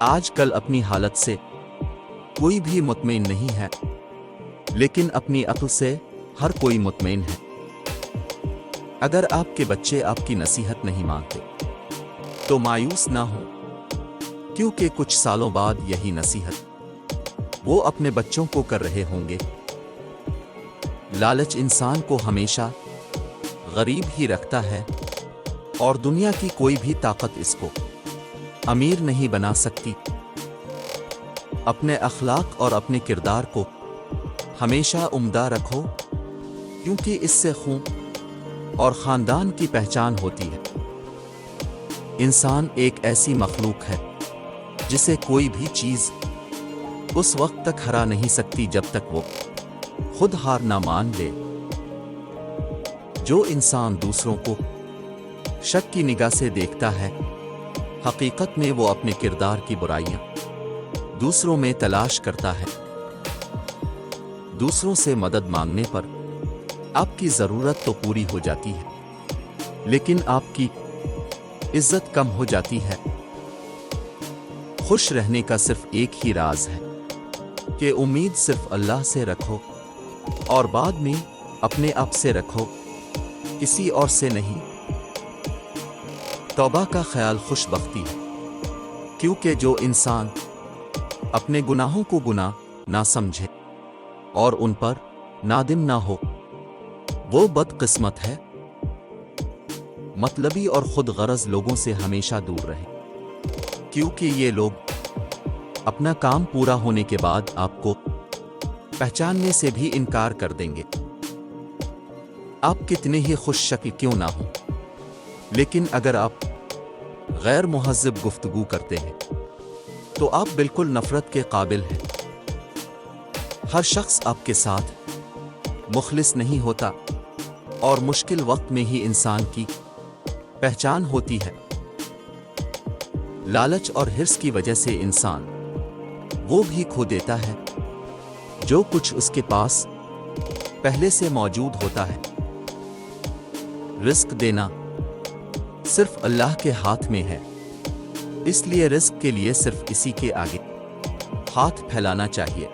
آج کل اپنی حالت سے کوئی بھی مطمئن نہیں ہے، لیکن اپنی عقل سے ہر کوئی مطمئن ہے۔ اگر آپ کے بچے آپ کی نصیحت نہیں مانتے تو مایوس نہ ہو، کیونکہ کچھ سالوں بعد یہی نصیحت وہ اپنے بچوں کو کر رہے ہوں گے۔ لالچ انسان کو ہمیشہ غریب ہی رکھتا ہے، اور دنیا کی کوئی بھی طاقت اس کو امیر نہیں بنا سکتی۔ اپنے اخلاق اور اپنے کردار کو ہمیشہ عمدہ رکھو، کیونکہ اس سے خون اور خاندان کی پہچان ہوتی ہے۔ انسان ایک ایسی مخلوق ہے جسے کوئی بھی چیز اس وقت تک ہرا نہیں سکتی جب تک وہ خود ہار نہ مان لے۔ جو انسان دوسروں کو شک کی نگاہ سے دیکھتا ہے، حقیقت میں وہ اپنے کردار کی برائیاں دوسروں میں تلاش کرتا ہے۔ دوسروں سے مدد مانگنے پر آپ کی ضرورت تو پوری ہو جاتی ہے، لیکن آپ کی عزت کم ہو جاتی ہے۔ خوش رہنے کا صرف ایک ہی راز ہے کہ امید صرف اللہ سے رکھو، اور بعد میں اپنے آپ سے رکھو، کسی اور سے نہیں۔ توبہ کا خیال خوش بختی ہے، کیونکہ جو انسان اپنے گناہوں کو گناہ نہ سمجھے اور ان پر نادم نہ ہو، وہ بد قسمت ہے۔ مطلبی اور خود غرض لوگوں سے ہمیشہ دور رہیں، کیونکہ یہ لوگ اپنا کام پورا ہونے کے بعد آپ کو پہچاننے سے بھی انکار کر دیں گے۔ آپ کتنے ہی خوش شکل کیوں نہ ہوں، لیکن اگر آپ غیر مہذب گفتگو کرتے ہیں تو آپ بالکل نفرت کے قابل ہیں۔ ہر شخص آپ کے ساتھ مخلص نہیں ہوتا، اور مشکل وقت میں ہی انسان کی پہچان ہوتی ہے۔ لالچ اور حرص کی وجہ سے انسان وہ بھی کھو دیتا ہے جو کچھ اس کے پاس پہلے سے موجود ہوتا ہے۔ رزق دینا صرف اللہ کے ہاتھ میں ہے، اس لیے رزق کے لیے صرف اسی کے آگے ہاتھ پھیلانا چاہیے۔